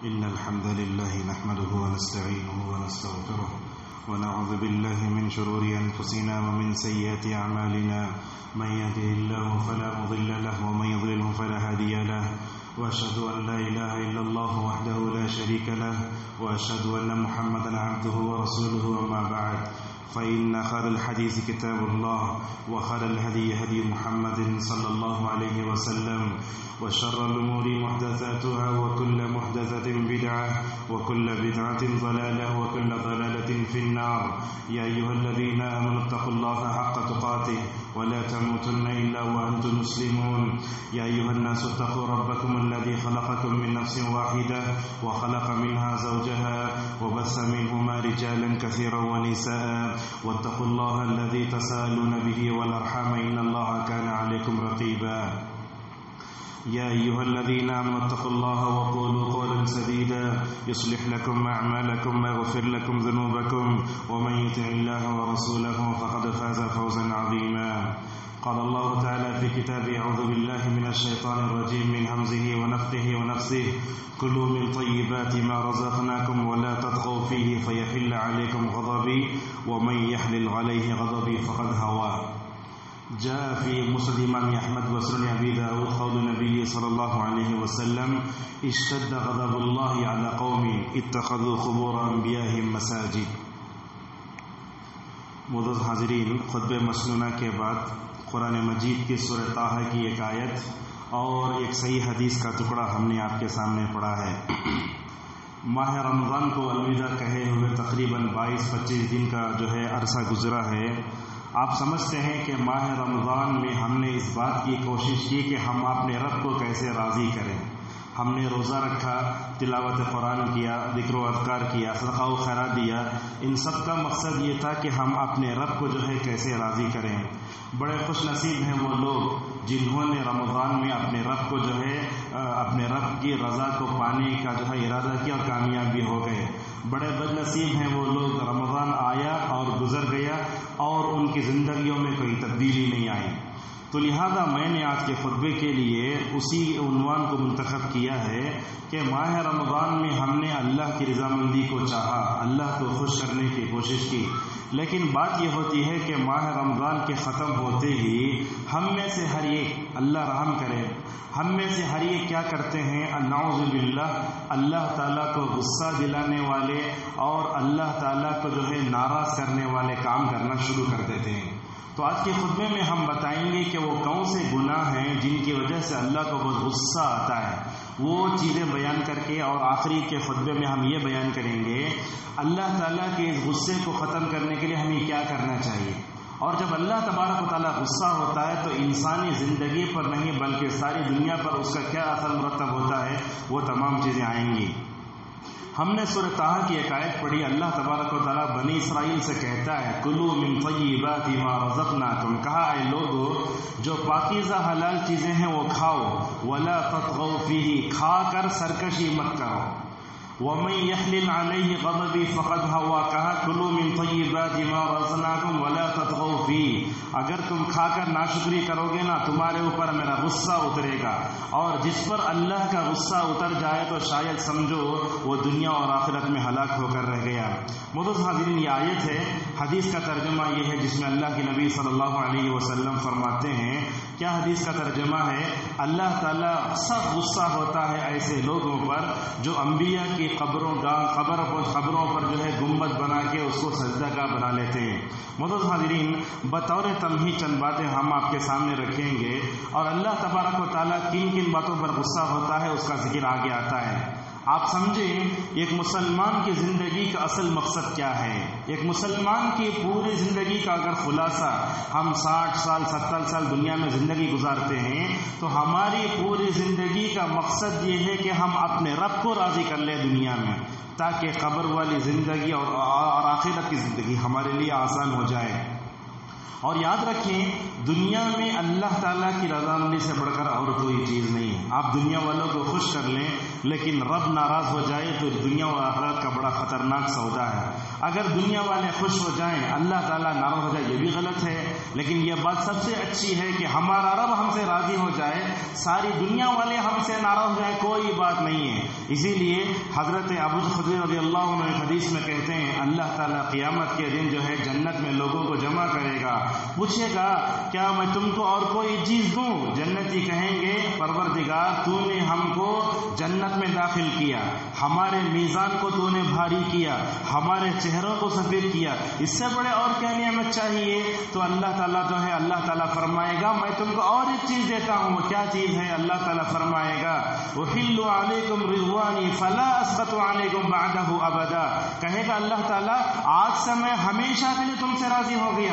إن الحمد لله نحمده ونستعينه ونستغفره ونعوذ بالله من شرور أنفسنا ومن سيئات أعمالنا من يهده الله فلا مضل له ومن يضلله فلا هادي له وأشهد أن لا إله إلا الله وحده لا شريك له وأشهد أن محمدا عبده ورسوله أما بعد فإن خير الحديث كتاب الله وخير الهدي هدي محمد صلى الله عليه وسلم وشر الأمور محدثاتها وكل محدثة بدعة وكل بدعة ضلالة وكل ضلالة في النار يا أيها الذين آمنوا اتقوا الله حق تقاته ولا تموتن إلا وأنتم مسلمون يا أيها الناس اتقوا ربكم الذي خلقكم من نفس واحدة وخلق منها زوجها وبث منهما رجالا كثيرا ونساء واتقوا الله الذي تساءلون به والأرحام إن الله كان عليكم رقيبا يا أيها الذين آمنوا اتقوا الله وقولوا قولا سديدا يصلح لكم أعمالكم ويغفر لكم ذنوبكم ومن يطع الله ورسوله فقد فاز فوزا عظيما قال الله تعالى في كتابه أعوذ بالله من الشيطان الرجيم من همزه ونفخه ونفثه كلوا من طيبات ما رزقناكم ولا تطغوا فيه فيحل عليكم غضبي ومن يحلل عليه غضبي فقد هوى جاء في مسند امام احمد وسنن ابي داود قول النبي صلی اللہ علیہ وسلم اشتد غضب اللہ علی قوم اتخذوا قبور انبیائهم مساجد. معزز حاضرین، خطبہ مسنونہ کے بعد قرآن مجید کی سورہ طٰہٰ کی ایک آیت اور ایک صحیح حدیث کا ٹکڑا ہم نے آپ کے سامنے پڑھا ہے. ماہ رمضان کو الوداع کہے ہوئے تقریباً 22-25 دن کا عرصہ گزرا ہے. آپ سمجھتے ہیں کہ ماہ رمضان میں ہم نے اس بات کی کوشش کی کہ ہم اپنے رب کو کیسے راضی کریں. ہم نے روزہ رکھا، تلاوت قرآن کیا، ذکر و اذکار کیا، صدقہ و خیرات دیا. ان سب کا مقصد یہ تھا کہ ہم اپنے رب کو کیسے راضی کریں. بڑے خوش نصیب ہیں وہ لوگ جنہوں نے رمضان میں اپنے رب کو اپنے رب کی رضا کو پانے کا ارادہ کیا اور کامیاب بھی ہو گئے. بڑے بد نصیب ہیں وہ لوگ رمضان آیا اور گزر گیا اور ان کی زندگیوں میں کوئی تبدیلی نہیں آئی. تو لہذا میں نے آج کے خطبے کے لیے اسی عنوان کو منتخب کیا ہے کہ ماہ رمضان میں ہم نے اللہ کی رضامندی کو چاہا، اللہ کو خوش کرنے کی کوشش کی، لیکن بات یہ ہوتی ہے کہ ماہ رمضان کے ختم ہوتے ہی ہم میں سے ہر ایک، اللہ رحم کرے، ہم میں سے ہر ایک کیا کرتے ہیں، نعوذ باللہ، اللہ تعالیٰ کو غصہ دلانے والے اور اللہ تعالیٰ کو ناراض کرنے والے کام کرنا شروع کر دیتے ہیں. تو آج کے خطبے میں ہم بتائیں گے کہ وہ کون سے گناہ ہیں جن کی وجہ سے اللہ کو بہت غصہ آتا ہے. وہ چیزیں بیان کر کے اور آخری کے خطبے میں ہم یہ بیان کریں گے اللہ تعالیٰ کے اس غصے کو ختم کرنے کے لیے ہمیں کیا کرنا چاہیے. اور جب اللہ تبارک و تعالیٰ غصہ ہوتا ہے تو انسانی زندگی پر نہیں بلکہ ساری دنیا پر اس کا کیا اثر مرتب ہوتا ہے، وہ تمام چیزیں آئیں گی. ہم نے سورہ طٰہٰ کی ایک آیت پڑھی. اللہ تبارک و تعالیٰ بنی اسرائیل سے کہتا ہے کلوا من طیبات ما رزقناکم، کہا اے لوگو جو پاکیزہ حلال چیزیں ہیں وہ کھاؤ، ولا تطغوا فیہ، کھا کر سرکشی مت کرو. ومن یحلل علیہ غضبی فقد ہوا، کہا کلوا من طیبات ما رزقناکم ولا تطغوا فیہ، اگر تم کھا کر ناشکری کرو گے نا تمہارے اوپر میرا غصہ اترے گا، اور جس پر اللہ کا غصہ اتر جائے تو شاید سمجھو وہ دنیا اور آخرت میں ہلاک ہو کر رہ گیا. معزز حاضرین، یہ آیت ہے، حدیث کا ترجمہ یہ ہے جس میں اللہ کے نبی صلی اللہ علیہ وسلم فرماتے ہیں. کیا حدیث کا ترجمہ ہے؟ اللہ تعالیٰ سخت غصہ ہوتا ہے ایسے لوگوں پر جو انبیاء کی قبروں پر گنبد بنا کے اس کو سجدہ گاہ بنا لیتے ہیں. معزز حاضرین، بطور تمہید چند باتیں ہم آپ کے سامنے رکھیں گے اور اللہ تبارک و تعالیٰ کن کن باتوں پر غصہ ہوتا ہے اس کا ذکر آگے آتا ہے. آپ سمجھیں ایک مسلمان کی زندگی کا اصل مقصد کیا ہے. ایک مسلمان کی پوری زندگی کا اگر خلاصہ ہم 60 سال 70 سال دنیا میں زندگی گزارتے ہیں تو ہماری پوری زندگی کا مقصد یہ ہے کہ ہم اپنے رب کو راضی کر لیں دنیا میں، تاکہ قبر والی زندگی اور آخرت کی زندگی ہمارے لیے آسان ہو جائے. اور یاد رکھیں دنیا میں اللہ تعالیٰ کی رضامندی سے بڑھ کر اور کوئی چیز نہیں ہے. آپ دنیا والوں کو خوش کر لیں لیکن رب ناراض ہو جائے تو دنیا و آخرت کا بڑا خطرناک سودا ہے. اگر دنیا والے خوش ہو جائیں اللہ تعالیٰ ناراض ہو جائے یہ بھی غلط ہے. لیکن یہ بات سب سے اچھی ہے کہ ہمارا رب ہم سے راضی ہو جائے، ساری دنیا والے ہم سے ناراض ہو جائیں، کوئی بات نہیں ہے۔ اسی لیے حضرت ابو خضر رضی اللہ عنہ حدیث میں کہتے ہیں اللہ تعالیٰ قیامت کے دن جو ہے جنت میں لوگوں کو جمع کرے گا، پوچھے گا کیا میں تم کو اور کوئی چیز دوں؟ جنتی کہیں گے پروردگار تو نے ہم کو جنت میں داخل کیا، ہمارے میزان کو تو نے بھاری کیا، ہمارے چہروں کو سفید کیا، اس سے بڑے اور کیا نعمت چاہیے؟ تو اللہ تعالیٰ جو ہے اللہ تعالیٰ فرمائے گا میں تم کو اور ایک چیز دیتا ہوں۔ وہ کیا چیز ہے؟ اللہ تعالیٰ فرمائے گا احل علیکم رضوانی فلا اسخط علیکم بعدہ ابدا، کہے گا اللہ تعالیٰ آج سے میں ہمیشہ کے لیے تم سے راضی ہو گیا۔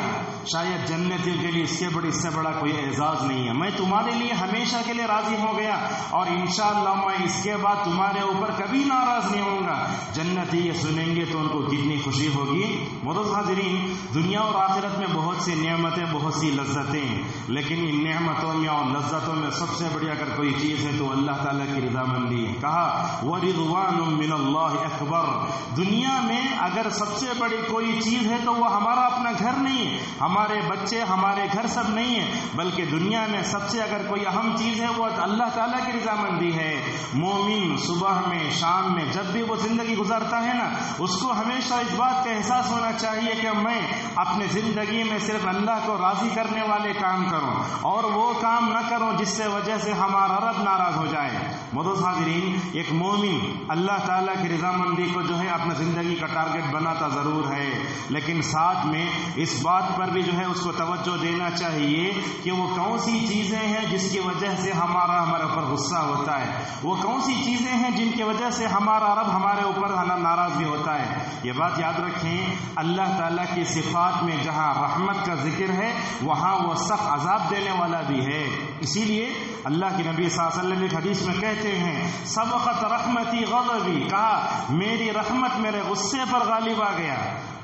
شاید جنتیوں کے لیے اس سے بڑا کوئی اعزاز نہیں ہے، میں تمہارے لیے ہمیشہ کے لیے راضی ہو گیا اور انشاءاللہ میں اس کے بعد تمہارے اوپر کبھی ناراض نہیں ہوں گا۔ جنتی یہ سنیں گے تو ان کو کتنی خوشی ہوگی۔ معزز حاضرین، دنیا اور آخرت میں بہت سی نعمتیں، بہت سی لذتیں، لیکن ان نعمتوں میں اور لذتوں میں سب سے بڑی اگر کوئی چیز ہے تو اللہ تعالیٰ کی رضامندی ہے۔ کہا وَرِضْوَانٌ مِّنَ اللَّهِ أَكْبَرُ، دنیا میں اگر سب سے بڑی کوئی چیز ہے تو وہ ہمارا اپنا گھر نہیں ہے، ہمارے بچے، ہمارے گھر سب نہیں ہے، بلکہ دنیا میں سب سے اگر کوئی اہم چیز ہے وہ اللہ تعالیٰ کی رضامندی ہے۔ مومن صبح میں، شام میں، جب بھی وہ زندگی گزارتا ہے نا، اس کو ہمیشہ اس بات کا احساس ہونا چاہیے کہ میں اپنے زندگی میں صرف اللہ کو راضی کرنے والے کام کروں اور وہ کام نہ کروں جس سے وجہ سے ہمارا رب ناراض ہو جائے۔ معزز حاضرین، ایک مومن اللہ تعالیٰ کی رضامندی کو جو ہے اپنا زندگی کا ٹارگٹ بناتا ضرور ہے، لیکن ساتھ میں اس بات پر بھی جو ہے اس کو توجہ دینا چاہیے کہ وہ کون سی چیزیں ہیں جس کی وجہ سے ہمارے اوپر غصہ ہوتا ہے، وہ کون سی چیزیں ہیں جن کی وجہ سے ہمارا رب ہمارے اوپر ناراض بھی ہوتا ہے۔ یہ بات یاد رکھیں، اللہ تعالیٰ کی صفات میں جہاں رحمت کا ذکر ہے وہاں وہ سخت عذاب دینے والا بھی ہے۔ اسی لیے اللہ کے نبی صلی اللہ علیہ وسلم ایک حدیث میں کہتے ہیں سبقت رحمتی غضبی، کہا میری رحمت میرے غصے پر غالب آ گیا۔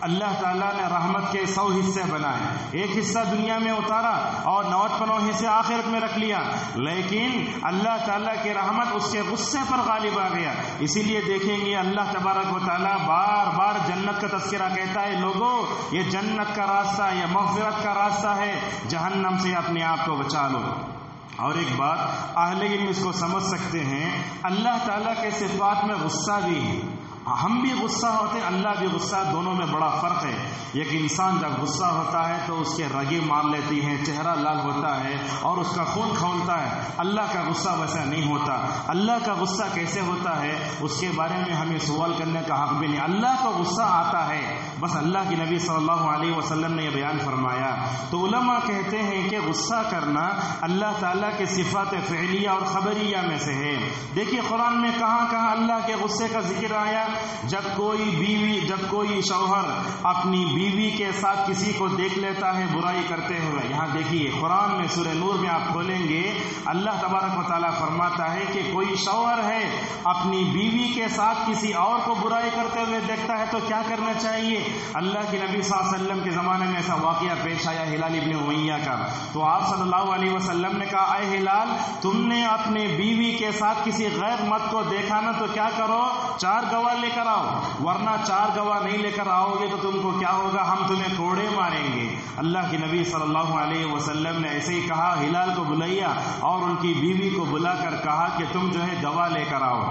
اللہ تعالیٰ نے رحمت کے 100 حصے بنائے، ایک حصہ دنیا میں اتارا اور 99 حصے آخرت میں رکھ لیا، لیکن اللہ تعالیٰ کی رحمت اس کے غصے پر غالب آ گیا۔ اسی لیے دیکھیں گے اللہ تبارک و تعالیٰ بار بار جنت کا تذکرہ کہتا ہے لوگوں یہ جنت کا راستہ، یہ مغفرت کا راستہ ہے، جہنم سے اپنے آپ کو بچا لو۔ اور ایک بات اہل علم اس کو سمجھ سکتے ہیں، اللہ تعالیٰ کے صفات میں غصہ بھی ہے، ہم بھی غصہ ہوتے، اللہ بھی غصہ، دونوں میں بڑا فرق ہے۔ ایک انسان جب غصہ ہوتا ہے تو اس کے رگیں مار لیتی ہیں، چہرہ لال ہوتا ہے اور اس کا خون کھولتا ہے۔ اللہ کا غصہ ویسا نہیں ہوتا۔ اللہ کا غصہ کیسے ہوتا ہے اس کے بارے میں ہمیں سوال کرنے کا حق بھی نہیں۔ اللہ کا غصہ آتا ہے، بس اللہ کے نبی صلی اللہ علیہ وسلم نے یہ بیان فرمایا۔ تو علماء کہتے ہیں کہ غصہ کرنا اللہ تعالیٰ کے صفات فعلیہ اور خبریہ میں سے ہے۔ دیکھیے قرآن میں کہاں کہاں اللہ کے غصے کا ذکر آیا۔ جب کوئی شوہر اپنی بیوی کے ساتھ کسی کو دیکھ لیتا ہے برائی کرتے ہوئے، یہاں دیکھیے قرآن میں سورہ نور میں آپ کھولیں گے اللہ تبارک و تعالیٰ فرماتا ہے کہ کوئی شوہر ہے اپنی بیوی کے ساتھ کسی اور کو برائی کرتے ہوئے دیکھتا ہے تو کیا کرنا چاہیے۔ اللہ کے نبی صلی اللہ علیہ وسلم کے زمانے میں ایسا واقعہ پیش آیا ہلال ابن امیہ کا، تو آپ صلی اللہ علیہ وسلم نے کہا اے ہلال تم نے اپنے بیوی کے ساتھ کسی غیر مرد کو دیکھا نا تو کیا کرو، 4 گواہ لے کر آؤ، ورنہ 4 گواہ نہیں لے کر آؤ گے تو تم کو کیا ہوگا، ہم تمہیں کوڑے ماریں گے۔ اللہ کے نبی صلی اللہ علیہ وسلم نے ایسے ہی کہا، ہلال کو بلایا اور ان کی بیوی کو بلا کر کہا کہ تم جو ہے گواہ لے کر آؤ۔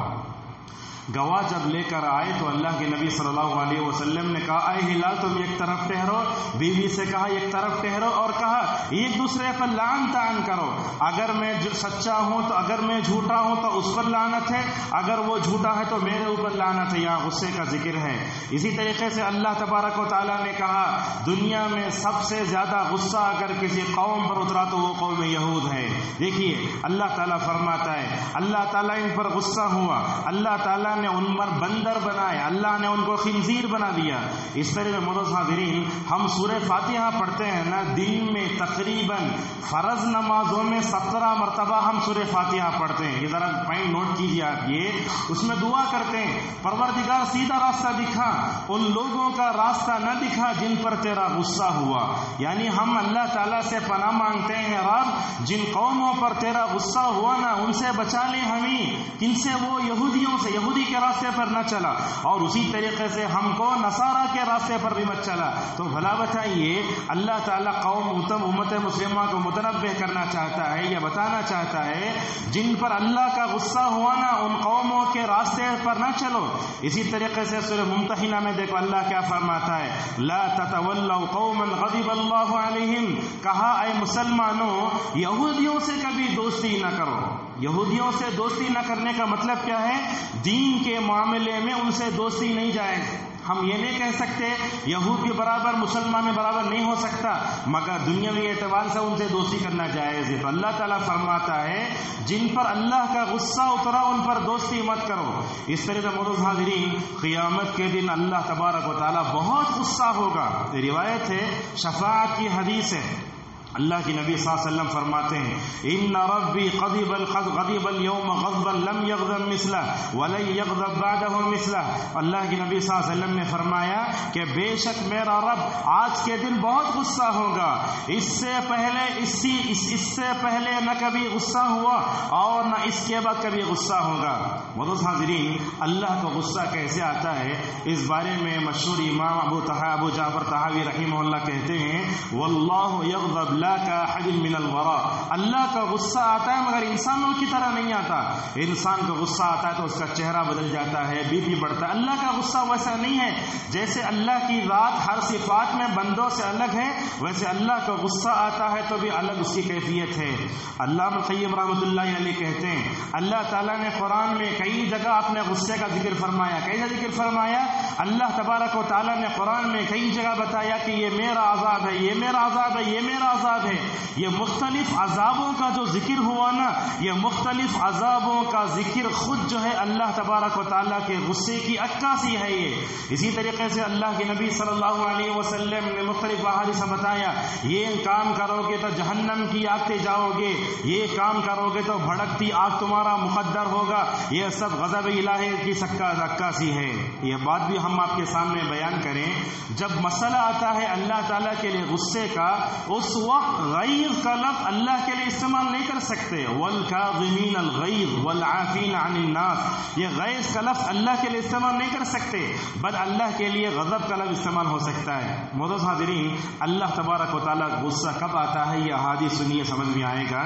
گواہ جب لے کر آئے تو اللہ کے نبی صلی اللہ علیہ وسلم نے کہا اے ہلال تم ایک طرف ٹھہرو، بیوی سے کہا ایک طرف ٹھہرو اور کہا ایک دوسرے پر لعن طعن کرو، اگر میں سچا ہوں تو اگر میں جھوٹا ہوں تو اس پر لعنت ہے، اگر وہ جھوٹا ہے تو میرے اوپر لعنت ہے۔ یہاں غصے کا ذکر ہے۔ اسی طریقے سے اللہ تبارک و تعالیٰ نے کہا دنیا میں سب سے زیادہ غصہ اگر کسی قوم پر اترا تو وہ قوم یہود ہے۔ دیکھیے اللہ تعالیٰ فرماتا ہے اللہ تعالیٰ ان پر غصہ ہوا، اللہ تعالیٰ نے ان پر بندر بنائے، اللہ نے ان کو خنزیر بنا دیا۔ اس طرح معزز حاضرین ہم سورہ فاتحہ پڑھتے ہیں نا، دن میں تقریباً فرض نمازوں میں 17 مرتبہ ہم سورہ فاتحہ پڑھتے ہیں۔ یہ ذرا پوائنٹ نوٹ کیجیے آپ، یہ اس میں دعا کرتے ہیں پروردگار سیدھا راستہ دکھا، ان لوگوں کا راستہ نہ دکھا جن پر تیرا غصہ ہوا۔ یعنی ہم اللہ تعالیٰ سے پناہ مانگتے ہیں رب جن قوموں پر تیرا غصہ ہوا نا ان سے بچا لے ہمیں، کن سے، وہ یہودیوں سے۔ یہودی کے راستے پر نہ چلا اور اسی طریقے سے ہم کو نصارہ کے راستے پر بھی مت چلا، تو بھلا بتائیے اللہ تعالیٰ امت مسلمہ کو متنبہ کرنا چاہتا ہے یا بتانا چاہتا ہے جن پر اللہ کا غصہ ہوا نا ان قوموں کے راستے پر نہ چلو۔ اسی طریقے سے سورہ ممتحنہ میں دیکھو اللہ کیا فرماتا ہے، لا تتولوا قوما غضب اللہ علیہم، کہا اے مسلمانوں یہودیوں سے کبھی دوستی نہ کرو۔ یہودیوں سے دوستی نہ کرنے کا مطلب کیا ہے؟ دین کے معاملے میں ان سے دوستی نہیں جائز۔ ہم یہ نہیں کہہ سکتے یہود کے برابر مسلمان میں برابر نہیں ہو سکتا، مگر دنیاوی اعتبار سے ان سے دوستی کرنا جائز ہے۔ تو اللہ تعالیٰ فرماتا ہے جن پر اللہ کا غصہ اترا ان پر دوستی مت کرو۔ اس طرح سے معزز حاضرین، قیامت کے دن اللہ تبارک و تعالیٰ بہت غصہ ہوگا۔ روایت ہے، شفاعت کی حدیث ہے، اللہ کی نبی صلی اللہ علیہ وسلم فرماتے ہیں ان ربی غضب اليوم غضبا لم يغضب مثله ولن يغضب بعده مثله۔ اللہ کی نبی صلی اللہ علیہ وسلم نے فرمایا کہ بے شک میرا رب آج کے دن بہت غصہ ہوگا، اس سے پہلے نہ کبھی غصہ ہوا اور نہ اس کے بعد کبھی غصہ ہوگا۔ معزز حاضرین، اللہ کا غصہ کیسے آتا ہے اس بارے میں مشہور امام ابو جعفر طحاوی رحمہ اللہ کہتے ہیں واللہ یغضب لا كأحد من الوراء، اللہ کا غصہ آتا ہے مگر انسانوں کی طرح نہیں آتا۔ انسان کا غصہ آتا ہے تو اس کا چہرہ بدل جاتا ہے، بی پی بڑھتا ہے۔ اللہ کا غصہ ویسا نہیں ہے، جیسے اللہ کی ذات ہر صفات میں بندوں سے الگ ہے ویسے اللہ کا غصہ آتا ہے تو بھی الگ اس کی کیفیت ہے۔ علامہ القیم رحمۃ اللہ علیہ کہتے ہیں اللہ تعالیٰ نے قرآن میں کئی جگہ اپنے غصے کا ذکر فرمایا، ذکر فرمایا۔ اللہ تبارک و تعالیٰ نے قرآن میں کئی جگہ بتایا کہ یہ میرا عذاب ہے، یہ میرا عذاب ہے، یہ میرا عذاب ہے۔ یہ مختلف عذابوں کا جو ذکر ہوا نا، یہ مختلف عذابوں کا ذکر خود جو ہے اللہ تبارک و تعالیٰ کے غصے کی عکاسی ہے۔ یہ اسی طریقے سے اللہ کے نبی صلی اللہ علیہ وسلم نے مختلف احادیث میں بتایا یہ کام کرو گے تو جہنم کی آگ سے جاؤ گے، یہ کام کرو گے تو بھڑکتی آگ تمہارا مقدر ہوگا، یہ سب غضب الہی کی عکاسی ہے۔ یہ بات بھی ہم آپ کے سامنے بیان کریں، جب مسئلہ آتا ہے اللہ تعالیٰ کے لیے غصے کا، اس وقت غیظ کا لفظ اللہ کے لیے استعمال نہیں کر سکتے، والکاظمین الغیظ والعافین عن الناس، یہ غیظ کا لفظ اللہ کے لیے استعمال نہیں کر سکتے، بل اللہ کے لیے غضب کا لفظ استعمال ہو سکتا ہے۔ معزز حاضرین، اللہ تبارک و تعالیٰ غصہ کب آتا ہے یہ احادیث سنیے سمجھ میں آئے گا۔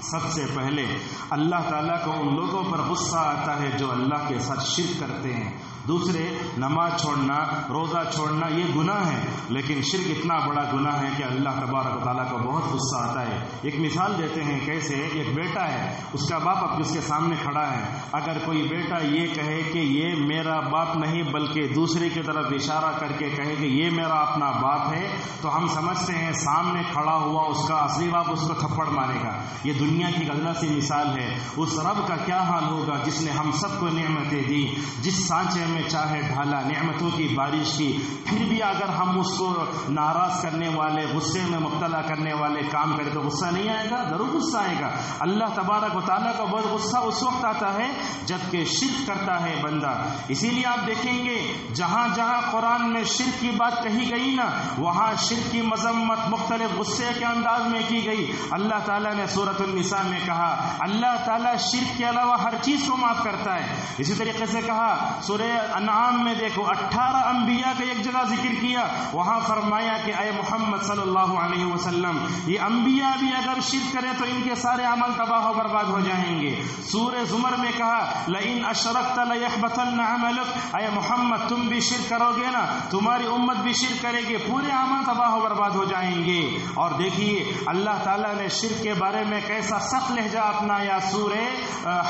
سب سے پہلے اللہ تعالیٰ کو ان لوگوں پر غصہ آتا ہے جو اللہ کے ساتھ شرک کرتے ہیں۔ دوسرے، نماز چھوڑنا، روزہ چھوڑنا یہ گناہ ہے، لیکن شرک اتنا بڑا گناہ ہے کہ اللہ تبارک و تعالیٰ کو بہت غصہ آتا ہے۔ ایک مثال دیتے ہیں کیسے، ایک بیٹا ہے، اس کا باپ اب اس کے سامنے کھڑا ہے، اگر کوئی بیٹا یہ کہے کہ یہ میرا باپ نہیں بلکہ دوسرے کی طرف اشارہ کر کے کہے کہ یہ میرا اپنا باپ ہے، تو ہم سمجھتے ہیں سامنے کھڑا ہوا اس کا اصلی باپ اس کو تھپڑ مارے گا۔ یہ دنیا کی غلط سی مثال ہے۔ اس رب کا کیا حال ہوگا جس نے ہم سب کو نعمتیں دی، جس سانچے میں چاہے ڈھالا، نعمتوں کی بارش کی، پھر بھی اگر ہم اس کو ناراض کرنے والے، غصے میں مبتلا کرنے والے کام کریں تو غصہ نہیں آئے گا؟ ضرور غصہ آئے گا۔ اللہ تبارک و تعالیٰ کا بہت غصہ اس وقت آتا ہے جبکہ شرک کرتا ہے بندہ۔ اسی لیے آپ دیکھیں گے جہاں جہاں قرآن میں شرک کی بات کہی گئی نا، وہاں شرک کی مذمت مختلف غصے کے انداز میں کی گئی۔ اللہ تعالیٰ نے سورۃ النساء میں کہا اللہ تعالیٰ شرک کے علاوہ ہر چیز کو معاف کرتا ہے۔ اسی طریقے سے کہا سورہ انعام میں دیکھو 18 انبیاء کا ایک جگہ ذکر کیا، وہاں فرمایا کہ اے محمد صلی اللہ علیہ وسلم یہ انبیاء بھی اگر شرک کریں تو ان کے سارے عمل تباہ و برباد ہو جائیں گے۔ سورہ زمر میں کہا لئن اشرکت لیحبطن عملک، اے محمد تم بھی شرک کرو گے نا تمہاری امت بھی شرک کرے گی، پورے عمل تباہ و برباد ہو جائیں گے۔ اور دیکھیے اللہ تعالیٰ نے شرک کے بارے میں کیسا سخت لہجہ اپنایا۔ سورہ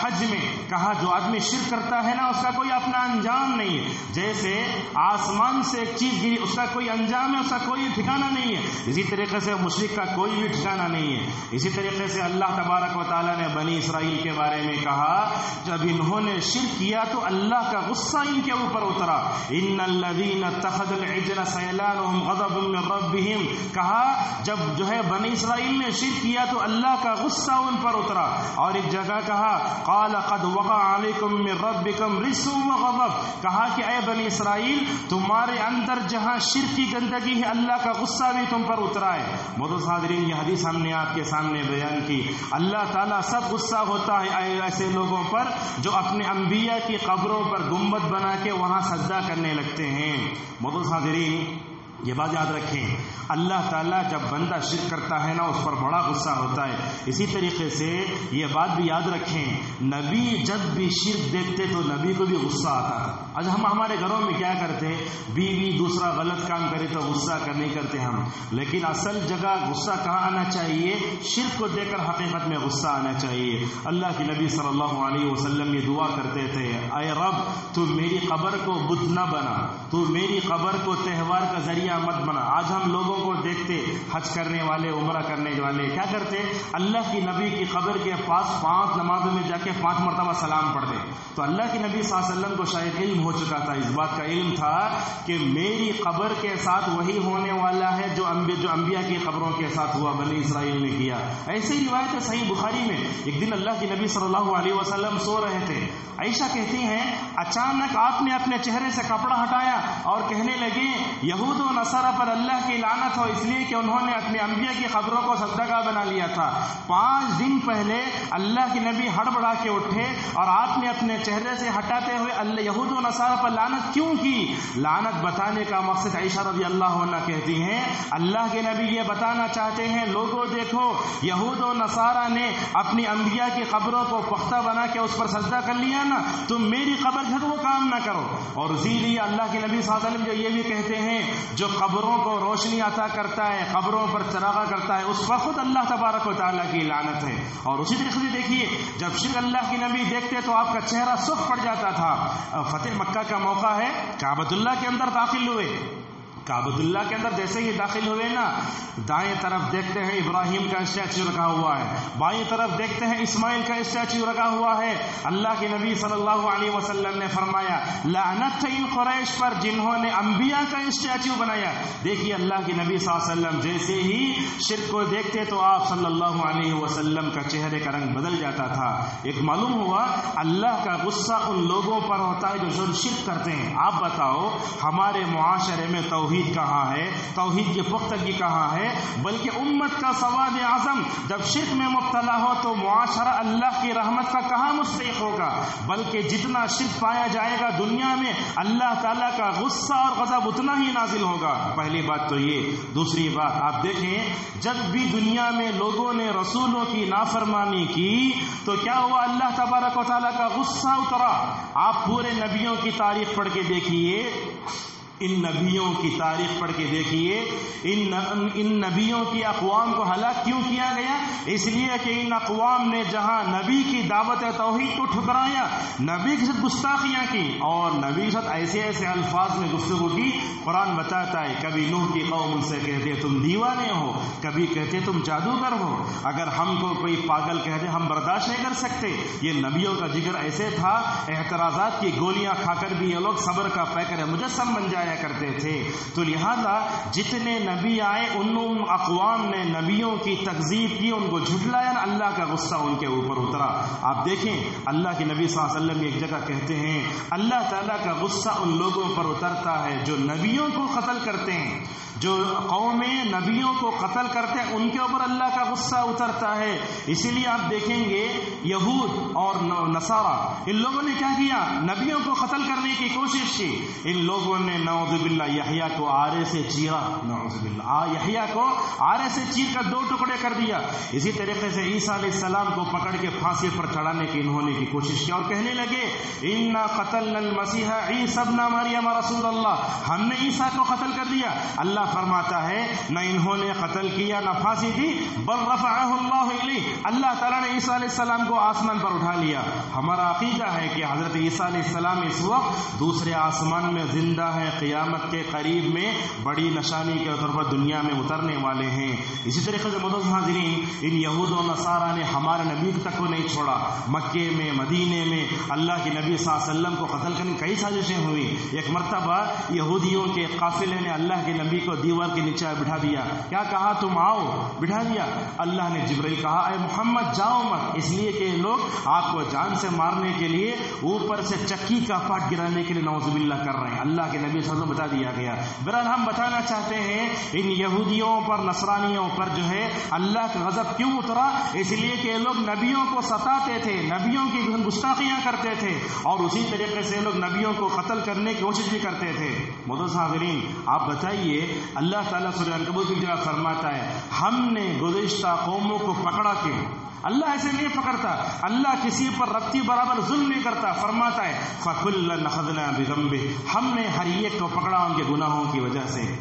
حج میں کہا جو آدمی شرک کرتا ہے نا اس کا کوئی اپنا انجام نہیں ہے، جیسے آسمان سے ایک چیز گری اس کا کوئی انجام ہے، اس کا کوئی ٹھکانہ نہیں ہے، اسی طریقے سے مشرک کا کوئی بھی ٹھکانہ نہیں ہے۔ اسی طریقے سے اللہ تبارک و تعالیٰ نے بنی اسرائیل کے بارے میں کہا جب انہوں نے شرک کیا تو اللہ کا غصہ ان کے اوپر اترا، ان الذین اتخذوا العجل سینالهم غضب من ربهم، کہا جب جو ہے بنی اسرائیل نے شرک کیا تو اللہ کا غصہ ان پر اترا۔ اور ایک جگہ کہا قال قد وقع علیکم من ربکم رجس وغضب، کہا کہ اے بنی اسرائیل تمہارے اندر جہاں شرک کی گندگی ہے اللہ کا غصہ بھی تم پر اترا ہے۔ معزز حاضرین، یہ حدیث ہم نے آپ کے سامنے بیان کی۔ اللہ تعالیٰ سب غصہ ہوتا ہے ایسے لوگوں پر جو اپنے انبیاء کی قبروں پر گنبد بنا کے وہاں سجدہ کرنے لگتے ہیں۔ معزز حاضرین، یہ بات یاد رکھیں، اللہ تعالیٰ جب بندہ شرک کرتا ہے نا اس پر بڑا غصہ ہوتا ہے۔ اسی طریقے سے یہ بات بھی یاد رکھیں، نبی جب بھی شرک دیکھتے تو نبی کو بھی غصہ آتا تھا۔ آج ہم ہمارے گھروں میں کیا کرتے ہیں، بیوی دوسرا غلط کام کرے تو غصہ نہیں کرتے ہم، لیکن اصل جگہ غصہ کہاں آنا چاہیے؟ شرک کو دیکھ کر حقیقت میں غصہ آنا چاہیے۔ اللہ کے نبی صلی اللہ علیہ وسلم یہ دعا کرتے تھے، اے رب تو میری قبر کو بت نہ بنا، تو میری قبر کو تہوار کا ذریعہ مت بنا۔ آج ہم لوگوں کو دیکھتے حج کرنے والے، عمرہ کرنے والے کیا کرتے، اللہ کی نبی کی قبر کے پاس 5 نمازوں میں جا کے 5 مرتبہ سلام پڑھتے۔ تو اللہ کے نبی صلی اللہ علیہ وسلم کو شاید علم ہو چکا تھا، اس بات کا علم تھا کہ میری قبر کے ساتھ وہی ہونے والا ہے جو انبیاء کی قبروں کے ساتھ ہوا، بنی اسرائیل نے کیا۔ ایسے ہی روایت ہے صحیح بخاری میں، ایک دن اللہ کے نبی صلی اللہ علیہ وسلم سو رہے تھے، عائشہ کہتی ہیں اچانک آپ نے اپنے چہرے سے کپڑا ہٹایا اور کہنے لگے یہود و نصارہ پر اللہ کی لعنت ہو، اس لیے کہ انہوں نے اپنے انبیاء کی قبروں کو صدقہ بنا لیا تھا۔ 5 دن پہلے اللہ کے نبی ہڑبڑا کے اٹھے اور آپ نے اپنے چہرے سے ہٹاتے ہوئے یہود و نصارہ پر لعنت کیوں کی؟ لعنت بتانے کا مقصد عائشہ رضی اللہ عنہ کہتی ہیں اللہ کے نبی یہ بتانا چاہتے ہیں لوگوں دیکھو یہود و نصارہ نے اپنی انبیاء کی قبروں کو پختہ بنا کے اس پر سجدہ کر لیا نا، تم میری قبر گھر وہ کام نہ کرو۔ اور اسی لیے اللہ کے نبی صلی اللہ علیہ وسلم جو یہ بھی کہتے ہیں جو قبروں کو روشنی عطا کرتا ہے، قبروں پر چراغاں کرتا ہے، اس پر خود اللہ تبارک و تعالیٰ کی لعنت ہے۔ اور اسی طریقے سے دیکھیے جب شرک اللہ کے نبی دیکھتے تو آپ کا چہرہ سرخ پڑ جاتا تھا۔ فتح مکہ کا موقع ہے، کعبۃ اللہ کے اندر داخل ہوئے، کعبۃ اللہ کے اندر جیسے ہی داخل ہوئے نا، دائیں طرف دیکھتے ہیں ابراہیم کا اسٹیچو رکھا ہوا ہے، بائیں طرف دیکھتے ہیں اسماعیل کا اسٹیچو رکھا ہوا ہے۔ اللہ کے نبی صلی اللہ علیہ وسلم نے فرمایا لعنت ان قریش پر جنہوں نے انبیاء کا اسٹیچو بنایا۔ دیکھیے اللہ کے نبی صلی اللہ علیہ وسلم جیسے ہی شرک کو دیکھتے تو آپ صلی اللہ علیہ وسلم کا چہرے کا رنگ بدل جاتا تھا۔ ایک معلوم ہوا اللہ کا غصہ ان لوگوں پر ہوتا ہے جو شرک کرتے ہیں۔ آپ بتاؤ ہمارے معاشرے میں توحید کہاں ہے، توحید کی پختگی کہاں ہے؟ بلکہ امت کا سواد اعظم جب شرک میں مبتلا ہو تو معاشرہ اللہ کی رحمت کا کہاں مستحق ہوگا؟ بلکہ جتنا شرک پایا جائے گا دنیا میں اللہ تعالیٰ کا غصہ اور غضب اتنا ہی نازل ہوگا۔ پہلی بات تو یہ۔ دوسری بات آپ دیکھیں جب بھی دنیا میں لوگوں نے رسولوں کی نافرمانی کی تو کیا ہوا؟ اللہ تبارک و تعالیٰ کا غصہ اترا۔ آپ پورے نبیوں کی تاریخ پڑھ کے دیکھیے، ان نبیوں کی تاریخ پڑھ کے دیکھیے، ان نبیوں کی اقوام کو ہلاک کیوں کیا گیا؟ اس لیے کہ ان اقوام نے جہاں نبی کی دعوت توحید کو ٹھکرایا، نبی کے ساتھ گستاخیاں کی اور نبی کے ساتھ ایسے ایسے الفاظ میں گفتگو کی۔ قرآن بتاتا ہے کبھی نوح کی قوم ان سے کہتے تم دیوانے ہو، کبھی کہتے تم جادوگر ہو، اگر ہم کو کوئی پاگل کہہ دے ہم برداشت نہیں کر سکتے۔ یہ نبیوں کا جگر ایسے تھا، اعتراضات کی گولیاں کھا کر بھی یہ لوگ صبر کا پیکر مجسم بن جایا کرتے تھے۔ تو لہذا جتنے نبی آئے ان اقوام نے نبیوں کی تکذیب کی، ان کو جھٹلایا، اللہ کا غصہ ان کے اوپر اترا۔ آپ دیکھیں اللہ کے نبی صلی اللہ علیہ وسلم ایک جگہ کہتے ہیں اللہ تعالیٰ کا غصہ ان لوگوں پر اترتا ہے جو نبیوں کو قتل کرتے ہیں، جو قومیں نبیوں کو قتل کرتے ہیں ان کے اوپر اللہ کا غصہ اترتا ہے۔ اسی لیے آپ دیکھیں گے یہود اور نصارہ ان لوگوں نے کیا کیا؟ نبیوں کو قتل کرنے کی کوشش کی۔ ان لوگوں نے نعوذ باللہ یحییٰ کو آرے سے چیرا، نعوذ باللہ یحییٰ کو آرے سے چیر کر 2 ٹکڑے کر دیا۔ اسی طریقے سے عیسیٰ علیہ السلام کو پکڑ کے پھانسی پر چڑھانے کی انہوں نے کوشش کی اور کہنے لگے انا قتلنا المسیح عیسی ابن مریم رسول اللہ، ہم نے عیسیٰ کو قتل کر دیا۔ اللہ فرماتا ہے نہ انہوں نے قتل کیا نہ پھانسی دی، بل رفعہ اللہ الیہ، اللہ تعالیٰ نے عیسیٰ علیہ السلام کو آسمان پر اٹھا لیا۔ ہمارا عقیدہ ہے کہ حضرت عیسیٰ علیہ السلام اس وقت دوسرے آسمان میں زندہ ہے، قیامت کے قریب میں بڑی نشانی کے طور پر دنیا میں اترنے والے ہیں۔ اسی طریقے سے معزز حاضرین ان یہود و نصارہ نے ہمارے نبی تک کو نہیں چھوڑا، مکے میں مدینے میں اللہ کے نبی صلی اللہ علیہ وسلم کو قتل کرنے کئی سازشیں ہوئی۔ ایک مرتبہ یہودیوں کے قافلے نے اللہ کے نبی کو کو دیوار کے نیچے بٹھا دیا. کیا کہا؟ تم آؤ. بٹھا دیا. اللہ نے جبرائیل کہا اے محمد جاؤ مت، اس لیے کہ لوگ آپ کو جان سے مارنے کے لیے اوپر سے چکی کا پاٹ گرانے کے لیے نعوذ باللہ کر رہے ہیں. اللہ کے نبی صلی اللہ علیہ وسلم بتا دیا گیا. بہرحال ہم بتانا چاہتے ہیں ان یہودیوں پر نصرانیوں پر جو ہے اللہ کا غضب کیوں اترا؟ اس لیے کہ لوگ نبیوں کو ستاتے تھے، نبیوں کی گستاخیاں کرتے تھے، اور اسی طریقے سے لوگ نبیوں کو قتل کرنے کی کوشش بھی کرتے تھے. معزز حاضرین، آپ بتائیے اللہ تعالیٰ سورہ عنکبوت کی جگہ فرماتا ہے ہم نے گزشتہ قوموں کو پکڑا کیوں؟ اللہ ایسے نہیں پکڑتا، اللہ کسی پر رتی برابر ظلم نہیں کرتا. فرماتا ہے فَكُلًّا أَخَذْنَا بِذَنبِهِ، ہم نے ہر ایک کو پکڑا ان کے گناہوں کی وجہ سے.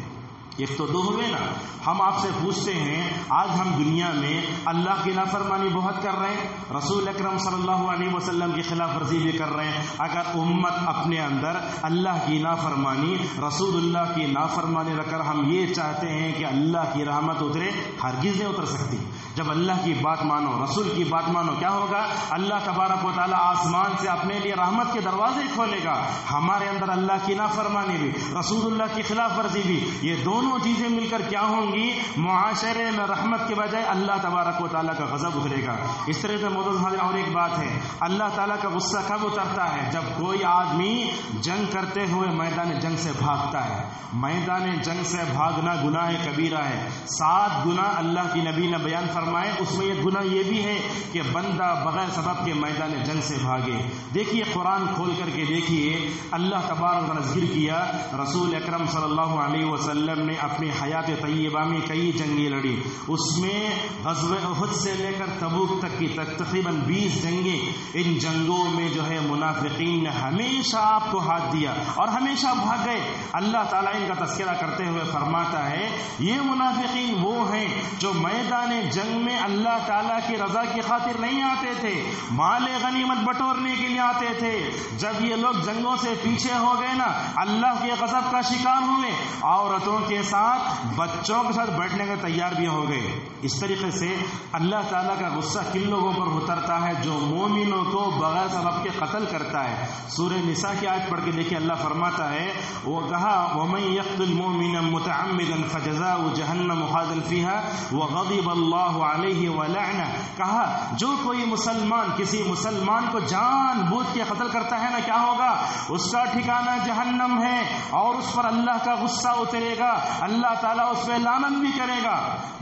ایک تو دو ہوئے نا. ہم آپ سے پوچھتے ہیں آج ہم دنیا میں اللہ کی نافرمانی بہت کر رہے ہیں، رسول اکرم صلی اللہ علیہ وسلم کی خلاف ورزی بھی کر رہے ہیں. اگر امت اپنے اندر اللہ کی نافرمانی، رسول اللہ کی نافرمانی رکھ کر ہم یہ چاہتے ہیں کہ اللہ کی رحمت اترے، ہرگز نہیں اتر سکتی. جب اللہ کی بات مانو، رسول کی بات مانو، کیا ہوگا؟ اللہ تبارک و تعالیٰ آسمان سے اپنے لیے رحمت کے دروازے کھولے گا. ہمارے اندر اللہ کی نافرمانی بھی، رسول اللہ کی خلاف ورزی بھی، یہ دونوں چیزیں مل کر کیا ہوں گی؟ معاشرے میں رحمت کے بجائے اللہ تبارک و تعالیٰ کا غضب اترے گا. اس طرح سے معزز حاضرین اور ایک بات ہے، اللہ تعالیٰ کا غصہ کب اترتا ہے؟ جب کوئی آدمی جنگ کرتے ہوئے میدان جنگ سے بھاگتا ہے. میدان جنگ سے بھاگنا گناہ کبیرہ ہے. 7 گناہ اللہ کی نبی نے بیان فرمائے، اس میں ایک گناہ یہ بھی ہے کہ بندہ بغیر سبب کے میدان جنگ سے بھاگے. دیکھیے قرآن کھول کر کے دیکھیے، اللہ تبارک نے ذکر کیا رسول اکرم صلی اللہ علیہ وسلم نے اپنی حیات طیبہ میں کئی جنگیں لڑی. اس میں غزوہ احد سے لے کر تبوک تک کی تقریباً 20 جنگیں. ان جنگوں میں جو ہے منافقین نے ہمیشہ آپ کو ہاتھ دیا اور ہمیشہ بھاگ گئے. اللہ تعالیٰ ان کا تذکرہ کرتے ہوئے فرماتا ہے یہ منافقین وہ ہیں جو میدان جنگ میں اللہ تعالیٰ کی رضا کی خاطر نہیں آتے تھے، مال غنیمت بٹورنے کے لیے آتے تھے. جب یہ لوگ جنگوں سے پیچھے ہو گئے نا، اللہ کے غضب کا شکار ہوئے، عورتوں کے ساتھ بچوں کے ساتھ بیٹھنے کے تیار بھی ہو گئے. اس طریقے سے اللہ تعالیٰ کا غصہ کن لوگوں پر اترتا ہے؟ جو مومنوں کو بغیر سبب کے قتل کرتا ہے. سورہ نساء کی آیت پڑھ کے دیکھیں، اللہ فرماتا ہے وہ کہا وَمَن يَقْتُلْ مُؤْمِنًا مُتَعَمِّدًا فَجَزَاؤُهُ جَهَنَّمُ خَالِدًا فِيهَا وَغَضِبَ اللَّهُ عَلَيْهِ وَلَعْنَهُ. کہا جو کوئی مسلمان کسی مسلمان کو جان بوجھ کے قتل کرتا ہے نا، کیا ہوگا؟ اس کا ٹھکانہ جہنم ہے اور اس پر اللہ کا غصہ اترے گا، اللہ تعالیٰ اس پہ لعنت بھی کرے گا.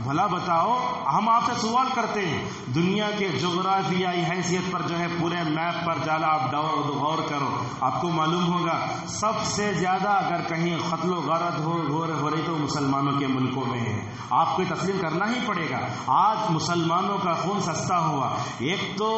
بھلا بتاؤ، ہم آپ سے سوال کرتے ہیں دنیا کے جغرافیائی حیثیت پر جو ہے پورے میپ پر جالا آپ غور کرو، آپ کو معلوم ہوگا سب سے زیادہ اگر کہیں قتل و غارت ہو رہی تو مسلمانوں کے ملکوں میں ہے. آپ کو تسلیم کرنا ہی پڑے گا. آج مسلمانوں کا خون سستا ہوا. ایک تو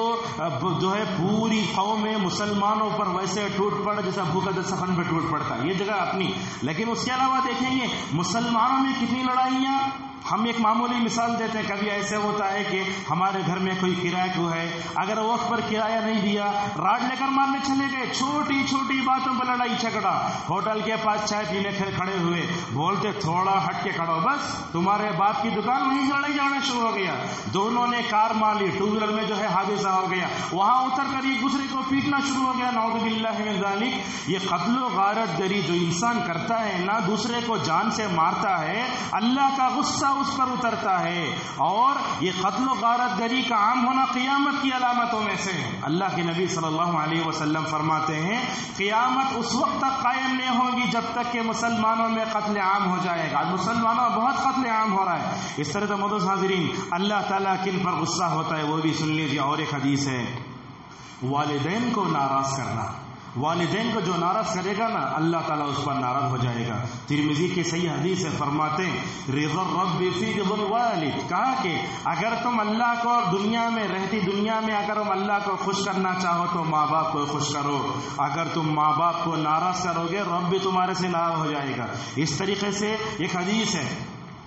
جو ہے پوری قوم مسلمانوں پر ویسے ٹوٹ پڑا جیسا بھوکا دل سخن پہ ٹوٹ پڑتا، یہ جگہ اپنی. لیکن اس کے علاوہ دیکھیں گے مسلمانوں میں کتنی لڑائیاں. ہم ایک معمولی مثال دیتے ہیں، کبھی ایسے ہوتا ہے کہ ہمارے گھر میں کوئی کرایہ کو ہے، اگر وقت پر کرایہ نہیں دیا، راڈ لے کر مارنے چلے گئے، چھوٹی چھوٹی باتوں پر لڑائی جھگڑا. ہوٹل کے پاس چائے پینے کھڑے ہوئے، بولتے تھوڑا ہٹ کے کھڑو، بس تمہارے باپ کی دکان، وہیں سے لڑائی جھگڑنا شروع ہو گیا. دونوں نے کار مار لی، 2 ویلر میں جو ہے حادثہ ہو گیا، وہاں اتر کر ایک دوسرے کو پیٹنا شروع ہو گیا. نعوذ باللہ من ذالک. یہ قتل و غارت گری جو انسان کرتا ہے نا، دوسرے کو جان سے مارتا ہے، اللہ کا غصہ اس پر اترتا ہے. اور یہ قتل و غارت گری کا عام ہونا قیامت کی علامتوں میں سے. اللہ کے نبی صلی اللہ علیہ وسلم فرماتے ہیں قیامت اس وقت تک قائم نہیں ہوگی جب تک کہ مسلمانوں میں قتل عام ہو جائے گا. آج مسلمانوں میں بہت قتل عام ہو رہا ہے. اس طرح سے معزز حاضرین، اللہ تعالیٰ کن پر غصہ ہوتا ہے وہ بھی سن لیجیے. اور ایک حدیث ہے، والدین کو ناراض کرنا. والدین کو جو ناراض کرے گا نا، اللہ تعالیٰ اس پر ناراض ہو جائے گا. ترمذی کی صحیح حدیث ہے، فرماتے ہیں رضا الرب فی رضا الوالد. کہا کہ اگر تم اللہ کو اور دنیا میں رہتی دنیا میں اگر تم اللہ کو خوش کرنا چاہو تو ماں باپ کو خوش کرو. اگر تم ماں باپ کو ناراض کرو گے، رب بھی تمہارے سے ناراض ہو جائے گا. اس طریقے سے ایک حدیث ہے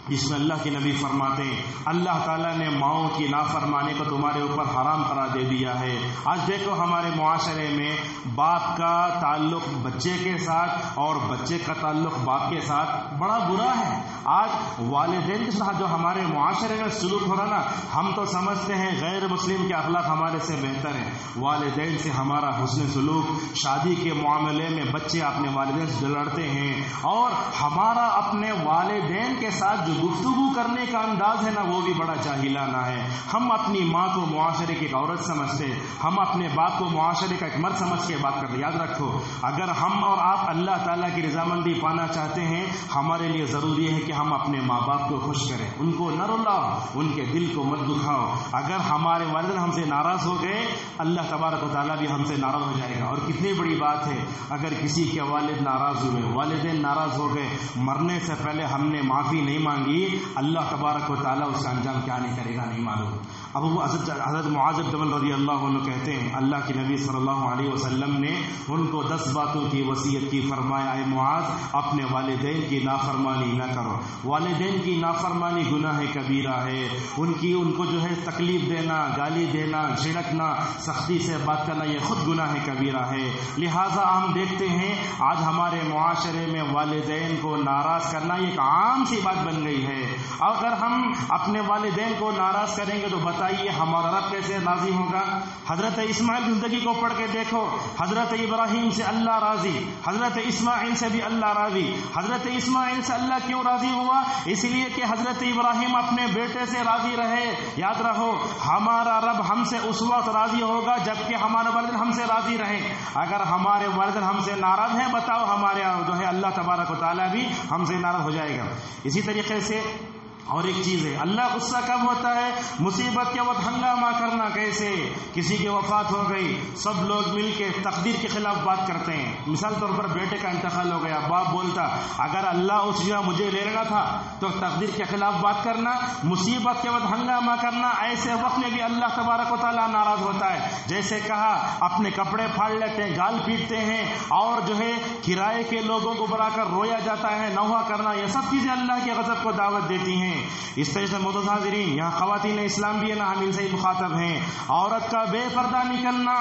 جس میں اللہ کے نبی فرماتے ہیں اللہ تعالیٰ نے ماؤں کی نافرمانی کو تمہارے اوپر حرام قرار دے دیا ہے۔ آج دیکھو ہمارے معاشرے میں باپ کا تعلق بچے کے ساتھ اور بچے کا تعلق باپ کے ساتھ بڑا برا ہے۔ آج والدین کے ساتھ جو ہمارے معاشرے میں سلوک ہو رہا نا، ہم تو سمجھتے ہیں غیر مسلم کے اخلاق ہمارے سے بہتر ہیں۔ والدین سے ہمارا حسن سلوک، شادی کے معاملے میں بچے اپنے والدین سے لڑتے ہیں، اور ہمارا اپنے والدین کے ساتھ جو گفتگو کرنے کا انداز ہے نا، وہ بھی بڑا جاہلانہ ہے۔ ہم اپنی ماں کو معاشرے کی ایک عورت سمجھتے، ہم اپنے باپ کو معاشرے کا ایک مرد سمجھ کے بات کرتے۔ یاد رکھو، اگر ہم اور آپ اللہ تعالیٰ کی رضامندی پانا چاہتے ہیں، ہمارے لیے ضروری ہے کہ ہم اپنے ماں باپ کو خوش کریں، ان کو نہ رلاؤ، ان کے دل کو مت دکھاؤ۔ اگر ہمارے والدین ہم سے ناراض ہو گئے، اللہ تبارک و تعالیٰ بھی ہم سے ناراض ہو جائے گا۔ اور کتنی بڑی بات ہے، اگر کسی کے والد ناراض ہوئے، والدین ناراض ہو گئے، مرنے سے پہلے ہم نے معافی نہیں مانگی، اللہ تبارک و تعالیٰ اس کا انجام کیا نہیں کرے گا نہیں معلوم۔ اب وہ حضرت معاذ بن جبل رضی اللہ عنہ کہتے ہیں اللہ کے نبی صلی اللہ علیہ وسلم نے ان کو 10 باتوں کی وصیت کی، فرمایا اے معاذ اپنے والدین کی نافرمانی نہ کرو۔ والدین کی نافرمانی گناہ کبیرہ ہے، ان کو جو ہے تکلیف دینا، گالی دینا، جھڑکنا، سختی سے بات کرنا، یہ خود گناہ کبیرہ ہے۔ لہٰذا ہم دیکھتے ہیں آج ہمارے معاشرے میں والدین کو ناراض کرنا یہ ایک عام سی بات بن گئی ہے۔ اگر ہم اپنے والدین کو ناراض کریں گے تو بتائیے ہمارا رب کیسے راضی ہوگا؟ حضرت اسماعیل کی زندگی کو پڑھ کے دیکھو، حضرت ابراہیم سے اللہ راضی، حضرت اسماعیل سے بھی اللہ راضی۔ حضرت اسماعیل سے اللہ کیوں راضی ہوا؟ اس لیے کہ حضرت ابراہیم اپنے بیٹے سے راضی رہے۔ یاد رہو، ہمارا رب ہم سے اس وقت راضی ہوگا جبکہ ہمارے والدین ہم سے راضی رہیں۔ اگر ہمارے والدین ہم سے ناراض ہیں، بتاؤ ہمارے جو ہے اللہ تبارک و تعالیٰ بھی ہم سے ناراض ہو جائے گا۔ اسی طریقے سے اور ایک چیز ہے، اللہ غصہ کب ہوتا ہے؟ مصیبت کے وقت ہنگامہ کرنا۔ کیسے؟ کسی کی وفات ہو گئی، سب لوگ مل کے تقدیر کے خلاف بات کرتے ہیں۔ مثال طور پر بیٹے کا انتقال ہو گیا، باپ بولتا اگر اللہ اس جگہ مجھے لے لینا تھا، تو تقدیر کے خلاف بات کرنا، مصیبت کے وقت ہنگامہ کرنا، ایسے وقت میں بھی اللہ تبارک و تعالیٰ ناراض ہوتا ہے۔ جیسے کہا اپنے کپڑے پھاڑ لیتے ہیں، گال پیٹتے ہیں، اور جو ہے کرائے کے لوگوں کو بلا کر رویا جاتا ہے، نوحہ کرنا، یہ سب چیزیں اللہ کے غضب کو دعوت دیتی ہیں۔ اس طرح سے معزز حاضرین، یہاں خواتین اسلام بھی ہے نا، ہم ان سے ہی مخاطب ہیں۔ عورت کا بے پردہ نکلنا،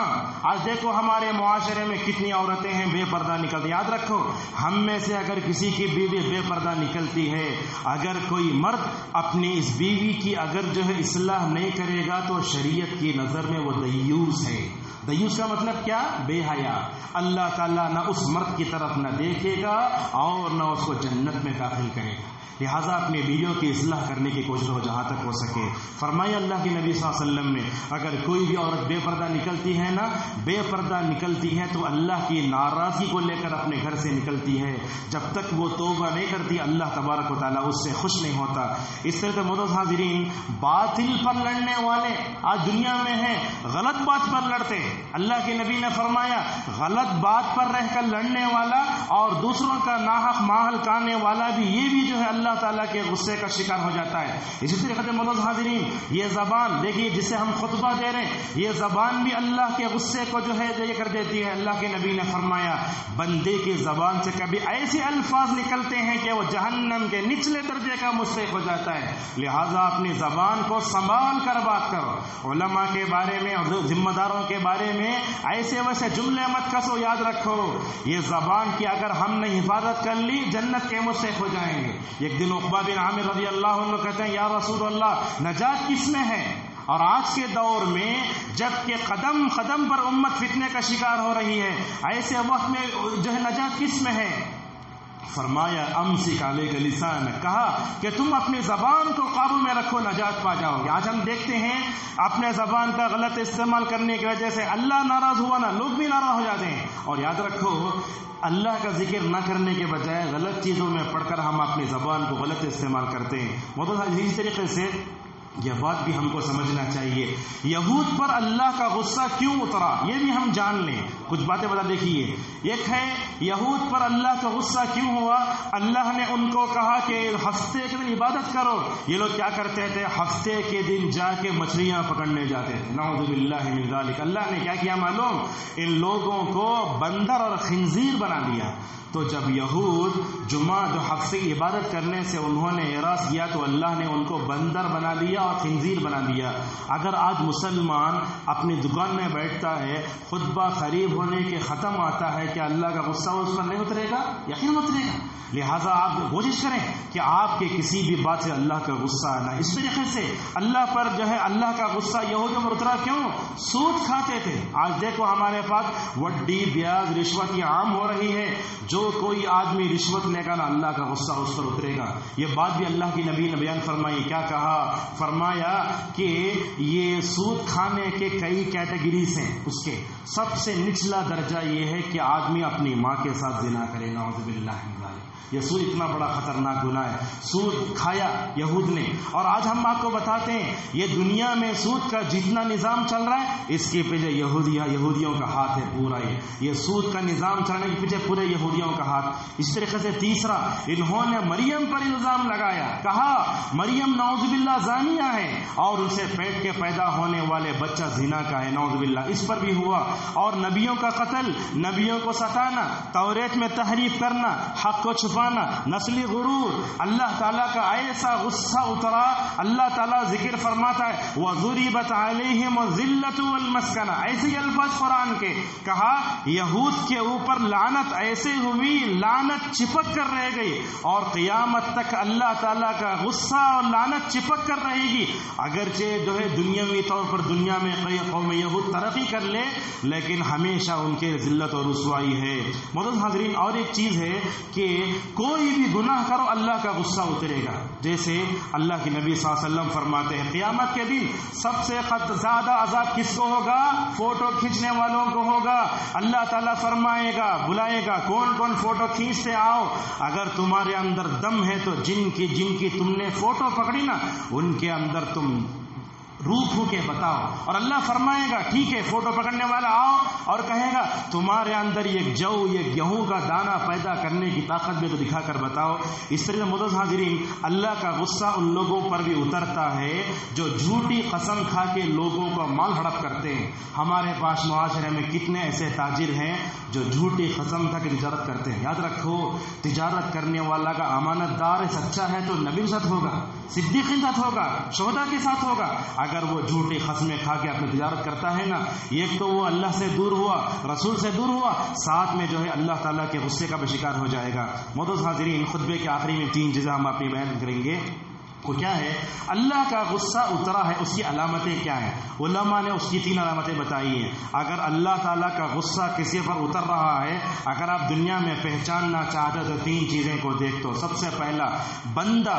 آج دیکھو ہمارے معاشرے میں کتنی عورتیں ہیں بے پردہ نکلتی۔ یاد رکھو، ہم میں سے اگر کسی کی بیوی بے پردہ نکلتی ہے، اگر کوئی مرد اپنی اس بیوی کی اگر جو ہے اصلاح نہیں کرے گا، تو شریعت کی نظر میں وہ دیوس ہے۔ دیوس کا مطلب کیا؟ بے حیا۔ اللہ تعالیٰ نہ اس مرد کی طرف نہ دیکھے گا اور نہ اس کو جنت میں داخل کرے گا۔ لہٰذا اپنی بیویوں کی اصلاح کرنے کی کوشش ہو جہاں تک ہو سکے۔ فرمایا اللہ کے نبی صلی اللہ علیہ وسلم نے، اگر کوئی بھی عورت بے پردہ نکلتی ہے نا، بے پردہ نکلتی ہے تو اللہ کی ناراضگی کو لے کر اپنے گھر سے نکلتی ہے۔ جب تک وہ توبہ نہیں کرتی، اللہ تبارک و تعالیٰ اس سے خوش نہیں ہوتا۔ اس طرح سے معزز حاضرین، باطل پر لڑنے والے آج دنیا میں ہیں، غلط بات پر لڑتے ہیں۔ اللہ کے نبی نے فرمایا غلط بات پر رہ کر لڑنے والا اور دوسروں کا ناحق مال کھانے والا بھی، یہ بھی جو ہے اللہ تعالیٰ کے غصے کا شکار ہو جاتا ہے۔ اسی طریقے سے معزز حاضرین، یہ زبان دیکھیے جسے ہم خطبہ دے رہے ہیں، یہ زبان بھی اللہ کے غصے کو جو ہے یہ کر دیتی ہے۔ اللہ کے نبی نے فرمایا بندے کی زبان سے کبھی ایسے الفاظ نکلتے ہیں کہ وہ جہنم کے نچلے درجے کا مستحق ہو جاتا ہے۔ لہٰذا اپنی زبان کو سنبھال کر بات کرو۔ علماء کے بارے میں اور ذمہ داروں کے بارے میں ایسے ویسے جملے مت کسو۔ یاد رکھو، یہ زبان کی اگر ہم نے حفاظت کر لی، جنت کے مستحق ہو جائیں گے۔ ایک دن عقبہ بن عامر رضی اللہ عنہ کہتے ہیں یا رسول اللہ، نجات کس میں ہے؟ اور آج کے دور میں جب کہ قدم قدم پر امت فتنے کا شکار ہو رہی ہے، ایسے وقت میں جو ہے نجات کس میں ہے؟ فرمایا امسک علیک لسان، کہا کہ تم اپنی زبان کو قابو میں رکھو، نجات پا جاؤ گے۔ آج ہم دیکھتے ہیں اپنے زبان کا غلط استعمال کرنے کی وجہ سے اللہ ناراض ہوا نا، لوگ بھی ناراض ہو جاتے ہیں۔ اور یاد رکھو، اللہ کا ذکر نہ کرنے کے بجائے غلط چیزوں میں پڑھ کر ہم اپنی زبان کو غلط استعمال کرتے ہیں۔ اسی طریقے سے یہ بات بھی ہم کو سمجھنا چاہیے. یہود پر اللہ کا غصہ کیوں اترا یہ بھی ہم جان لیں. کچھ باتیں بتا دیکھیے. ایک ہے یہود پر اللہ کا غصہ کیوں ہوا. اللہ نے ان کو کہا کہ ہفتے کے دن عبادت کرو. یہ لوگ کیا کرتے تھے؟ ہفتے کے دن جا کے مچھلیاں پکڑنے جاتے تھے. نعوذ باللہ من ذالک. اللہ نے کیا کیا معلوم؟ ان لوگوں کو بندر اور خنزیر بنا دیا. تو جب یہود جمعہ جو ہفتے کی عبادت کرنے سے انہوں نے اعراض کیا تو اللہ نے ان کو بندر بنا دیا اور خنزیر بنا دیا. اگر آج مسلمان اپنی دکان میں بیٹھتا ہے, خطبہ قریب ہونے کے ختم آتا ہے, کیا اللہ کا غصہ اس پر نہیں اترے گا؟ یقین اترے گا. لہٰذا آپ کوشش کریں کہ آپ کے کسی بھی بات سے اللہ کا غصہ آنا. اس طریقے سے اللہ پر جو ہے اللہ کا غصہ یہودیوں پر اترا. کیوں؟ سود کھاتے تھے. آج دیکھو ہمارے پاس وڈی بیاج رشوت یہ عام ہو رہی ہے. جو کوئی آدمی رشوت لے گا نا اللہ کا غصہ اس پر اترے گا. یہ بات بھی اللہ کی نبی نے بیان فرمائی. کیا کہا؟ فرمایا کہ یہ سود کھانے کے کئی کیٹیگریز ہیں. اس کے سب سے نچلا درجہ یہ ہے کہ آدمی اپنی ماں کے ساتھ زنا کرے. نعوذ باللہ من ذالک. یہ سود اتنا بڑا خطرناک گناہ ہے. سود کھایا یہود نے. اور آج ہم آپ کو بتاتے ہیں یہ دنیا میں سود کا جتنا نظام چل رہا ہے اس کے پیچھے یہودیوں کا ہاتھ ہے پورا. یہ سود کا نظام چلانے کے پیچھے پورے یہودیوں کا ہاتھ. اس طریقے سے تیسرا, انہوں نے مریم پر الزام لگایا. کہا مریم نعوذ باللہ زانیہ ہے اور اسے پیٹ کے پیدا ہونے والے بچہ زنا کا ہے. نعوذ باللہ. اس پر بھی ہوا. اور نبیوں کا قتل, نبیوں کو ستانا, توریت میں تحریف کرنا, حق کو چھپانا, نسلی غرور. اللہ تعالیٰ کا ایسا غصہ اترا. اللہ تعالیٰ ذکر فرماتا ہے وَضُرِبَتْ عَلَيْهِمُ الذِّلَّةُ وَالْمَسْكَنَةُ. ایسے ہی الفاظ قرآن کے. کہا یہود کے اوپر لعنت ایسے ہوئی, لعنت چپک کر رہ گئی اور قیامت تک اللہ تعالیٰ کا غصہ اور لعنت چپک کر رہے گی. اگرچہ جو ہے دنیاوی طور پر دنیا میں قوم یہود ترقی کر لے لیکن ہمیشہ ان کے ذلت اور رسوائی ہے. معزز حاضرین, اور ایک چیز ہے کہ کوئی بھی گناہ کرو اللہ کا غصہ اترے گا. جیسے اللہ کے نبی صلی اللہ علیہ وسلم فرماتے ہیں قیامت کے دن سب سے زیادہ عذاب کس کو ہوگا؟ فوٹو کھینچنے والوں کو ہوگا. اللہ تعالیٰ فرمائے گا, بلائے گا, کون کون فوٹو کھینچتے آؤ. اگر تمہارے اندر دم ہے تو جن کی تم نے فوٹو پکڑی نا ان کے اندر تم روح ہو کے بتاؤ. اور اللہ فرمائے گا ٹھیک ہے فوٹو پکڑنے والا آؤ, اور کہے گا تمہارے اندر یہ جو یہ گیہوں کا دانہ پیدا کرنے کی طاقت بھی تو دکھا کر بتاؤ. اس طرح معزز حاضرین, اللہ کا غصہ ان لوگوں پر بھی اترتا ہے جو جھوٹی قسم کھا کے لوگوں کا مال ہڑپ کرتے ہیں. ہمارے پاس معاشرے میں کتنے ایسے تاجر ہیں جو جھوٹی قسم کھا کے تجارت کرتے ہیں. یاد رکھو تجارت کرنے والا کا امانت دار سچا ہے تو نبی کے ساتھ ہوگا, صدیقین کے ساتھ ہوگا, شہداء کے ساتھ ہوگا. اگر وہ جھوٹی قسمیں کھا کے اپنی تجارت کرتا ہے نا, ایک تو وہ اللہ سے دور ہوا, رسول سے دور ہوا, ساتھ میں جو ہے اللہ تعالیٰ کے غصے کا بھی شکار ہو جائے گا. معزز حاضرین, خطبے کے آخری میں 3 چیزیں ہم اپنی بیان کریں گے. وہ کیا ہے؟ اللہ کا غصہ اترا ہے, اس کی علامتیں کیا ہیں؟ علماء نے اس کی 3 علامتیں بتائی ہیں. اگر اللہ تعالیٰ کا غصہ کسی پر اتر رہا ہے, اگر آپ دنیا میں پہچاننا چاہتے تو 3 چیزیں کو دیکھ تو. سب سے پہلا, بندہ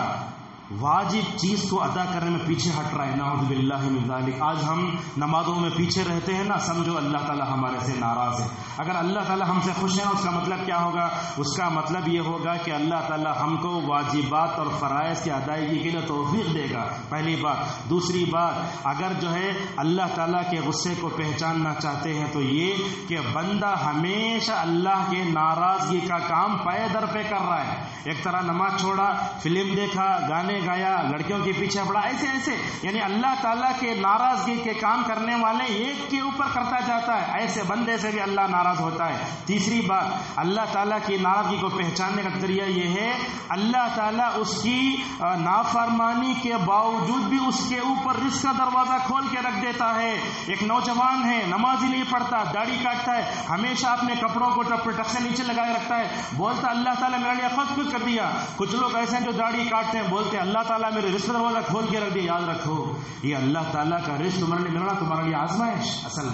واجب چیز کو ادا کرنے میں پیچھے ہٹ رہا ہے. نعوذ باللہ من ذالک. آج ہم نمازوں میں پیچھے رہتے ہیں نا, سمجھو اللہ تعالیٰ ہمارے سے ناراض ہے. اگر اللہ تعالیٰ ہم سے خوش ہے اس کا مطلب کیا ہوگا؟ اس کا مطلب یہ ہوگا کہ اللہ تعالیٰ ہم کو واجبات اور فرائض کی ادائیگی کے لیے توفیق دے گا. پہلی بات. دوسری بات, اگر جو ہے اللہ تعالیٰ کے غصے کو پہچاننا چاہتے ہیں تو یہ کہ بندہ ہمیشہ اللہ کے ناراضگی کا کام پے در پہ کر رہا ہے. ایک طرح نماز چھوڑا, فلم دیکھا, گانے گایا, لڑکیوں کے پیچھے پڑا, ایسے یعنی اللہ تعالیٰ کے ناراضگی کے کام کرنے والے ایک کے اوپر کرتا جاتا ہے. ایسے بندے سے بھی اللہ ناراض ہوتا ہے. تیسری بات, اللہ تعالیٰ کی ناراضگی کو پہچاننے کا ذریعہ یہ ہے اللہ تعالیٰ اس کی نافرمانی کے باوجود بھی اس کے اوپر رزق کا دروازہ کھول کے رکھ دیتا ہے. ایک نوجوان ہے, نماز ہی نہیں پڑھتا, داڑھی کاٹتا ہے, ہمیشہ اپنے کپڑوں کو ٹک سے نیچے لگائے رکھتا ہے, بولتا اللہ تعالیٰ میرے لیے خود کچھ کر دیا. کچھ لوگ ایسے ہیں جو داڑھی کاٹتے ہیں, بولتے اللہ تعالیٰ میرے رزق دروازہ کھول کے رکھ دیا. یاد رکھو یہ اللہ تعالیٰ کا رزق تمہارے لیے ملنا تمہارے لیے آزمائش. اصل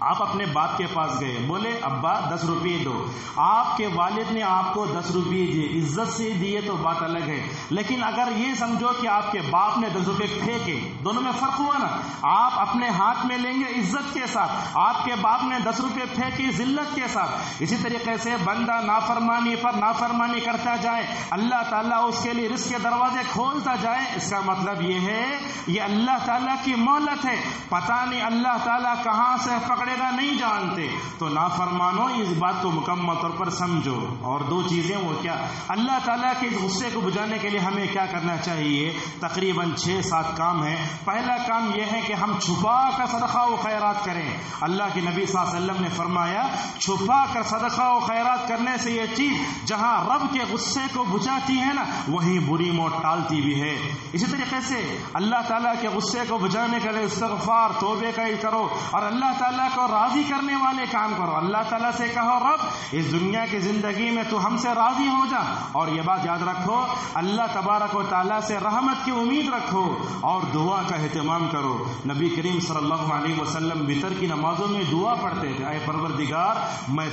آپ اپنے باپ کے پاس گئے، بولے ابا 10 روپے دو، آپ کے والد نے آپ کو 10 روپے دیے، عزت سے دیے تو بات الگ ہے، لیکن اگر یہ سمجھو کہ آپ کے باپ نے 10 روپے پھینکے، دونوں میں فرق ہوا نا۔ آپ اپنے ہاتھ میں لیں گے عزت کے ساتھ، آپ کے باپ نے 10 روپے پھینکی ذلت کے ساتھ۔ اسی طریقے سے بندہ نافرمانی پر نافرمانی کرتا جائے، اللہ تعالیٰ اس کے لیے رزق کے دروازے کھولتا جائے، اس کا مطلب یہ ہے یہ اللہ تعالیٰ کی مہلت ہے، پتہ نہیں اللہ تعالیٰ کہاں سے پکڑے گا نہیں جانتے۔ تو نافرمانو اس بات کو مکمل طور پر سمجھو۔ اور 2 چیزیں وہ کیا، اللہ تعالیٰ کے غصے کو بجھانے کے لیے ہمیں کیا کرنا چاہیے؟ تقریباً 6-7 کام ہیں۔ پہلا کام یہ ہے کہ ہم چھپا کر صدقہ و خیرات کریں۔ اللہ کے نبی صلی اللہ علیہ وسلم نے فرمایا چھپا کر صدقہ و خیرات کرنے سے یہ چیز جہاں رب کے غصے کو بجھاتی ہے نا، وہیں بری موت ٹالتی بھی ہے۔ اسی طریقے سے اللہ تعالیٰ کے غصے کو بجھانے کے لیے استغفار توبے کا کرو، اور اللہ تعالیٰ کو راضی کرنے والے کام کرو۔ اللہ تعالیٰ سے کہو رب اس دنیا کی زندگی میں تو ہم سے راضی ہو جا، اور یہ بات یاد رکھو اللہ تبارک و تعالیٰ سے رحمت کی امید رکھو اور دعا کا اہتمام کرو۔ نبی کریم صلی اللہ علیہ وسلم وتر کی نمازوں میں دعا پڑھتے تھے، اے پروردگار میں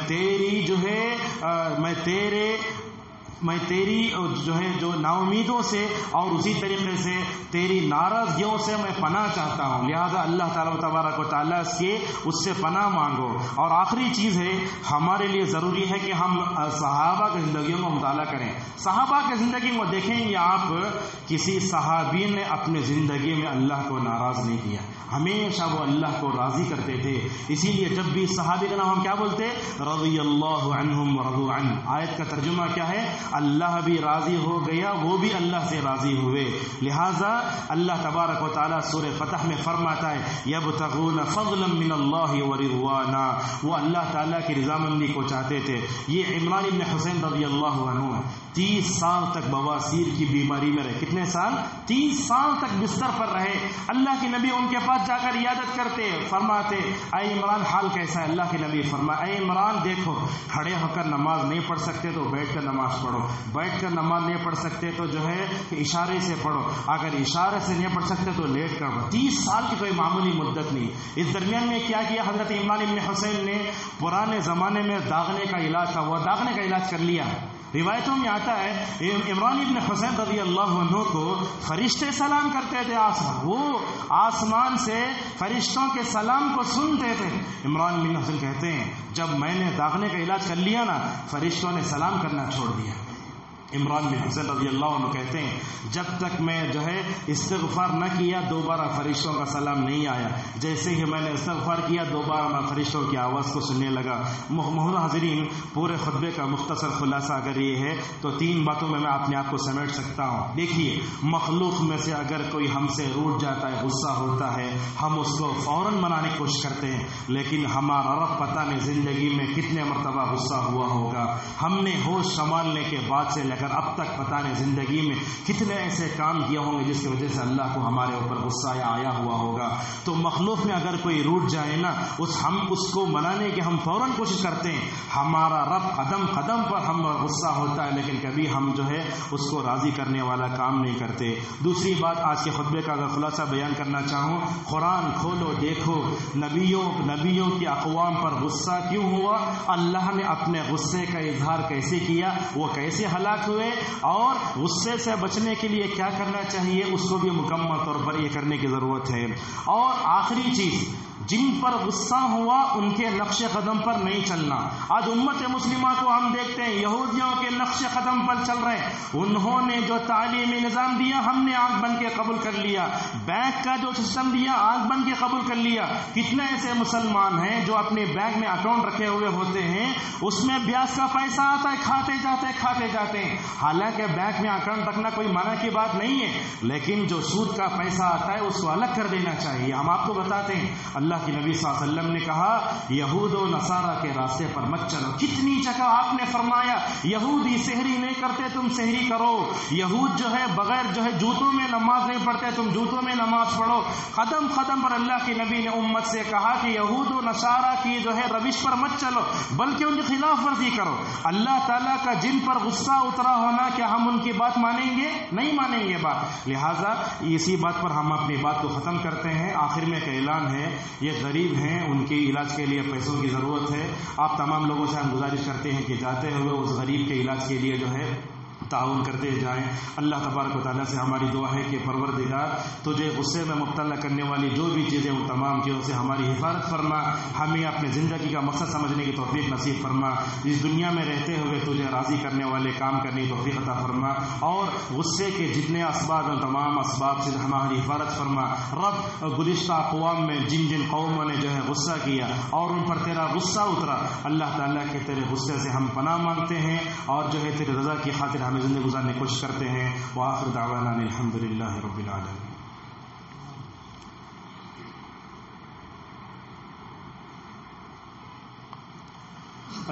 تیری جو نا امیدوں سے اور اسی طریقے سے تیری ناراضگیوں سے میں پناہ چاہتا ہوں، لہذا اللہ تعالیٰ تبارک و تعالیٰ اس سے پناہ مانگو۔ اور آخری چیز ہے ہمارے لیے ضروری ہے کہ ہم صحابہ کی زندگیوں کو مطالعہ کریں۔ صحابہ کی زندگی میں دیکھیں گے آپ کسی صحابی نے اپنے زندگی میں اللہ کو ناراض نہیں کیا، ہمیشہ وہ اللہ کو راضی کرتے تھے۔ اسی لیے جب بھی صحابی کا نام ہم کیا بولتے؟ رضی اللہ عنہم ورضوا عنہ۔ آیت کا ترجمہ کیا ہے؟ اللہ بھی راضی ہو گیا، وہ بھی اللہ سے راضی ہوئے۔ لہذا اللہ تبارک و تعالیٰ سورہ فتح میں فرماتا ہے یبتغون فضلا من اللہ ورضوانا، وہ اللہ تعالیٰ کی رضامندی کو چاہتے تھے۔ یہ عمران ابن حسین رضی اللہ عنہ 30 سال تک بواسیر کی بیماری میں رہے۔ کتنے سال؟ 30 سال تک بستر پر رہے۔ اللہ کے نبی ان کے پاس جا کر عیادت کرتے، فرماتے اے عمران حال کیسا ہے؟ اللہ کے نبی فرمایا اے عمران دیکھو کھڑے ہو کر نماز نہیں پڑھ سکتے تو بیٹھ کر نماز پڑھو، بیٹھ کر نماز نہیں پڑھ سکتے تو اشارے سے پڑھو، اگر اشارے سے نہیں پڑھ سکتے تو لیٹ کر پڑھو۔ 30 سال کی کوئی معمولی مدت نہیں۔ اس درمیان میں کیا کیا حضرت عمران ابن حسین نے؟ پرانے زمانے میں داغنے کا علاج تھا، وہ داغنے کا علاج کر لیا۔ روایتوں میں آتا ہے عمران ابن حسین رضی اللہ عنہ کو فرشتے سلام کرتے تھے، وہ آسمان سے فرشتوں کے سلام کو سنتے تھے۔ عمران بن حسین کہتے ہیں جب میں نے داغنے کا علاج کر لیا نا، فرشتوں نے سلام کرنا چھوڑ دیا۔ عمران بن حسین رضی اللہ عنہ کہتے ہیں جب تک میں استغفار نہ کیا دوبارہ فرشتوں کا سلام نہیں آیا، جیسے ہی میں نے استغفار کیا دوبارہ میں فرشتوں کی آواز کو سننے لگا۔ محترم حاضرین، پورے خطبے کا مختصر خلاصہ اگر یہ ہے تو 3 باتوں میں اپنے آپ کو سمیٹ سکتا ہوں۔ دیکھیے، مخلوق میں سے اگر کوئی ہم سے روٹھ جاتا ہے، غصہ ہوتا ہے، ہم اس کو فوراً منانے کی کوشش کرتے ہیں، لیکن ہمارا رب پتہ نہیں زندگی میں کتنے مرتبہ غصہ ہوا ہوگا۔ ہم نے ہوش سنبھالنے کے بعد سے لے کر اب تک پتہ نہیں زندگی میں کتنے ایسے کام کیے ہوں گے جس کی وجہ سے اللہ کو ہمارے اوپر غصہ آیا ہوا ہوگا۔ تو مخلوق میں اگر کوئی روٹ جائے نا، ہم اس کو منانے کی ہم فوراً کوشش کرتے ہیں، ہمارا رب قدم قدم پر ہم غصہ ہوتا ہے، لیکن کبھی ہم اس کو راضی کرنے والا کام نہیں کرتے۔ دوسری بات آج کے خطبے کا اگر خلاصہ بیان کرنا چاہوں، قرآن کھولو دیکھو نبیوں کی اقوام پر غصہ کیوں ہوا، اللہ نے اپنے غصے کا اظہار کیسے کیا، وہ کیسے ہلاک ہوئے، اور غصے سے بچنے کے لیے کیا کرنا چاہیے، اس کو بھی مکمل طور پر یہ کرنے کی ضرورت ہے۔ اور آخری چیز، جن پر غصہ ہوا ان کے نقش قدم پر نہیں چلنا۔ آج امت مسلمہ کو ہم دیکھتے ہیں یہودیوں کے نقش قدم پر چل رہے ہیں، انہوں نے جو تعلیمی نظام دیا ہم نے آنکھ بن کے قبول کر لیا، بینک کا جو سسٹم دیا آنکھ بن کے قبول کر لیا۔ کتنے ایسے مسلمان ہیں جو اپنے بینک میں اکاؤنٹ رکھے ہوئے ہوتے ہیں، اس میں بیاج کا پیسہ آتا ہے، کھاتے جاتے ہیں۔ حالانکہ بینک میں اکاؤنٹ رکھنا کوئی منع کی بات نہیں ہے، لیکن جو سود کا پیسہ آتا ہے اس کو الگ کر دینا چاہیے۔ ہم آپ کو بتاتے ہیں اللہ کے نبی صلی اللہ علیہ وسلم نے کہا یہود و نصارہ کے راستے پر مت چلو۔ کتنی جگہ آپ نے فرمایا یہودی سحری نہیں کرتے تم سحری کرو، یہود بغیر جوتوں میں نماز نہیں پڑھتے تم جوتوں میں نماز پڑھو۔ قدم قدم پر اللہ کے نبی نے امت سے کہا کہ یہود و نصارہ کی روش پر مت چلو، بلکہ ان کی خلاف ورزی کرو۔ اللہ تعالیٰ کا جن پر غصہ اترا ہونا، کیا ہم ان کی بات مانیں گے؟ نہیں مانیں گے بات۔ لہٰذا اسی بات پر ہم اپنی بات کو ختم کرتے ہیں۔ آخر میں ایک اعلان ہے، یہ غریب ہیں، ان کے علاج کے لیے پیسوں کی ضرورت ہے. آپ تمام لوگوں سے ہم گزارش کرتے ہیں کہ جاتے ہوئے اس غریب کے علاج کے لیے جو ہے تعاون کرتے جائیں. اللہ تبارک و تعالیٰ سے ہماری دعا ہے کہ پروردگار تجھے غصے میں مبتلا کرنے والی جو بھی چیزیں ان تمام چیزوں سے ہماری حفاظت فرما. ہمیں اپنے زندگی کا مقصد سمجھنے کی توفیق نصیب فرما. اس دنیا میں رہتے ہوئے تجھے راضی کرنے والے کام کرنے کی توفیق عطا فرما، اور غصے کے جتنے اسباب ہیں تمام اسباب سے ہماری حفاظت فرما. رب گزشتہ اقوام میں جن جن قوموں نے جو ہے غصہ کیا اور ان پر تیرا غصہ اترا، اللہ تعالیٰ کے تیرے غصے سے ہم پناہ مانگتے ہیں اور جو ہے تیرے رضا کی خاطر ہمیں زندگی گزارنے کی کوشش کرتے ہیں. وآخر دعوانا الحمد للہ رب العالمین.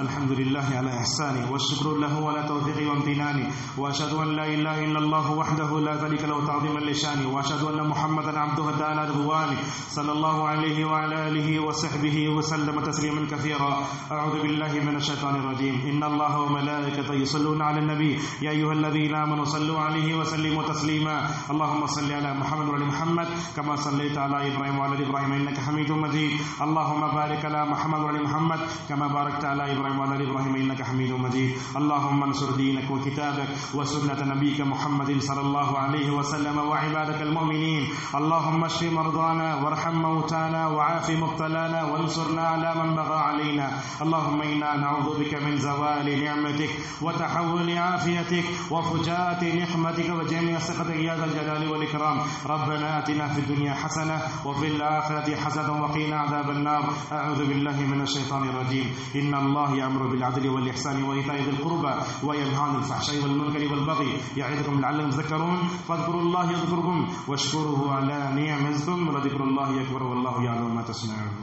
الحمد لله على إحسانه والشكر له على توفيقه وامتنانه، وأشهد أن لا إله إلا الله وحده لا شريك له تعظيما لشانه، وأشهد أن محمدا عبده الداعي رضوانه صلى الله عليه وعلى آله وصحبه وسلم تسليما كثيرا. أعوذ بالله من الشيطان الرجيم. إن الله وملائكته يصلون على النبي يا أيها الذين آمنوا صلوا عليه وسلموا تسليما. اللهم صل على محمد وعلى محمد كما صليت على إبراهيم وعلى إبراهيم إنك حميد مجيد. اللهم بارك على محمد وعلى محمد كما باركت على إبراهيم وعلى إبراهيم إنك حميد مجيد. اللهم انصر دينك وكتابك وسنة نبيك محمد صلى الله عليه وسلم وعبادك المؤمنين. اللهم اشف مرضانا وارحم موتانا وعاف مبتلانا وانصرنا على من بغى علينا. اللهم إنا نعوذ بك من زوال نعمتك وتحول عافيتك وفجاءة نقمتك وجميع سخطك يا ذا الجلال والإكرام. ربنا آتنا في الدنيا حسنة وفي الآخرة حسنة وقنا عذاب النار. أعوذ بالله من الشيطان الرجيم. إن الله يأمر بالعدل والإحسان وإيتاء ذي القربى وينهى عن الفحشاء والمنكر والبغي يعظكم لعلكم تذكرون. فاذكروا الله يذكركم واشكروه على نعمه يزدكم ولذكر الله أكبر والله يعلم ما تصنعون.